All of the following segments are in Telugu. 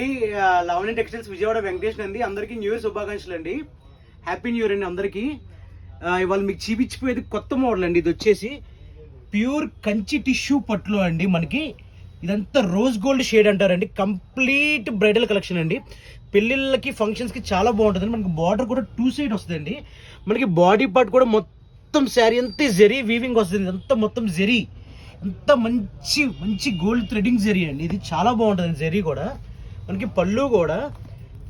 అండి. లవణి టెక్స్టైల్స్ విజయవాడ వెంకటేష్ అండి. అందరికీ న్యూ ఇయర్ శుభాకాంక్షలు అండి. హ్యాపీ న్యూ ఇయర్ అండి అందరికీ. ఇవాళ మీకు చూపించిపోయేది కొత్త మోడల్ అండి. ఇది వచ్చేసి ప్యూర్ కంచి టిష్యూ పట్లు అండి. మనకి ఇదంతా రోజ్ గోల్డ్ షేడ్ అంటారండి. కంప్లీట్ బ్రైడల్ కలెక్షన్ అండి. పెళ్ళిళ్ళకి ఫంక్షన్స్కి చాలా బాగుంటుందండి. మనకి బార్డర్ కూడా 2 సైడ్ వస్తుందండి. మనకి బాడీ పార్ట్ కూడా మొత్తం శారీ అంతే జెరీ వీవింగ్ వస్తుంది. ఇదంతా మొత్తం జెరీ, అంత మంచి మంచి గోల్డ్ థ్రెడింగ్ జెరీ అండి. ఇది చాలా బాగుంటుంది జెరీ కూడా. మనకి పళ్ళు కూడా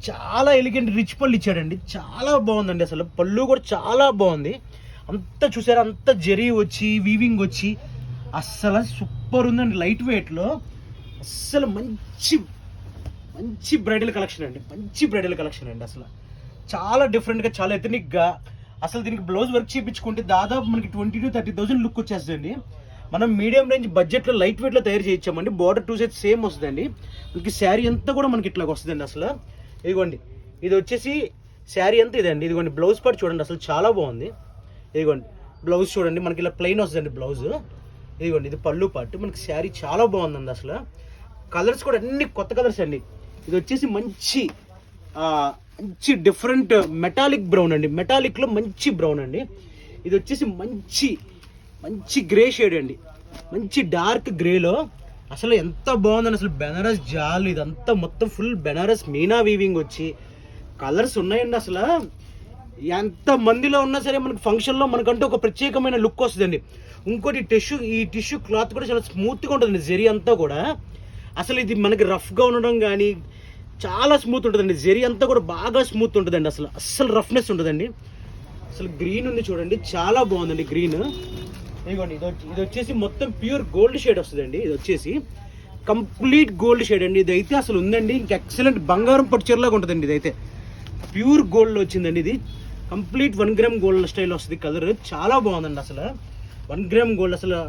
చాలా ఎలిగెంట్ రిచ్ పళ్ళు ఇచ్చాడండి. చాలా బాగుందండి. అసలు పళ్ళు కూడా చాలా బాగుంది. అంతా చూసారా, అంత జెరీ వచ్చి వీవింగ్ వచ్చి అస్సలు సూపర్ ఉందండి. లైట్ వెయిట్లో అస్సలు మంచి మంచి బ్రైడల్ కలెక్షన్ అండి. మంచి బ్రైడల్ కలెక్షన్ అండి. అసలు చాలా డిఫరెంట్గా, చాలా ఎథనిక్గా. అసలు దీనికి బ్లౌజ్ వర్క్ చేయించుకుంటే దాదాపు మనకి 20,000 to 30,000 లుక్ వచ్చేస్తుందండి. మనం మీడియం రేంజ్ బడ్జెట్లో లైట్ వెయిట్లో తయారు చేయించామండి. బార్డర్ 2 సైడ్స్ సేమ్ వస్తుందండి. మనకి శారీ అంతా కూడా మనకి ఇట్లా వస్తుందండి. అసలు ఇదిగోండి, ఇది వచ్చేసి శారీ అంతా ఇదండి. ఇదిగోండి బ్లౌజ్ పార్ట్ చూడండి, అసలు చాలా బాగుంది. ఇదిగోండి బ్లౌజ్ చూడండి, మనకి ఇలా ప్లెయిన్ వస్తుందండి బ్లౌజ్. ఇదిగోండి ఇది పళ్ళు పార్ట్. మనకి శారీ చాలా బాగుందండి. అసలు కలర్స్ కూడా అన్ని కొత్త కలర్స్ అండి. ఇది వచ్చేసి మంచి మంచి డిఫరెంట్ మెటాలిక్ బ్రౌన్ అండి. మెటాలిక్లో మంచి బ్రౌన్ అండి. ఇది వచ్చేసి మంచి మంచి గ్రే షేడ్ అండి. మంచి డార్క్ గ్రేలో అసలు ఎంత బాగుందండి. అసలు బెనారస్ జాల్ ఇదంతా మొత్తం ఫుల్ బెనారస్ మీనా వీవింగ్ వచ్చి కలర్స్ ఉన్నాయండి. అసలు ఎంత మందిలో ఉన్నా సరే మనకి ఫంక్షన్లో మనకంటూ ఒక ప్రత్యేకమైన లుక్ వస్తుందండి. ఇంకోటి ఈ టిష్యూ క్లాత్ కూడా చాలా స్మూత్గా ఉంటుందండి. జెరీ అంతా కూడా అసలు ఇది మనకి రఫ్గా ఉండడం కానీ చాలా స్మూత్ ఉంటుందండి. జెరీ అంతా కూడా బాగా స్మూత్ ఉంటుందండి. అస్సలు రఫ్నెస్ ఉంటుందండి. అసలు గ్రీన్ ఉంది చూడండి, చాలా బాగుందండి గ్రీన్. ఇదిగోండి ఇది వచ్చేసి మొత్తం ప్యూర్ గోల్డ్ షేడ్ వస్తుందండి. ఇది వచ్చేసి కంప్లీట్ గోల్డ్ షేడ్ అండి. ఇదైతే అసలు ఉందండి ఇంకా ఎక్సలెంట్ బంగారం పట్టు చీరలాగా ఉంటుందండి. ఇదైతే ప్యూర్ గోల్డ్ వచ్చిందండి. ఇది కంప్లీట్ 1 గ్రామ్ గోల్డ్ స్టైల్ వస్తుంది. కలర్ చాలా బాగుందండి. అసలు 1 గ్రామ్ గోల్డ్, అసలు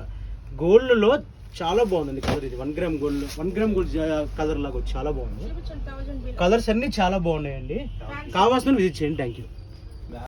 గోల్డ్లో చాలా బాగుందండి కలర్. ఇది 1 గ్రామ్ గోల్డ్ కలర్ లాగా చాలా బాగుంది. కలర్స్ అన్ని చాలా బాగున్నాయండి. కావాల్సిన విజిట్ చేయండి. Thank you.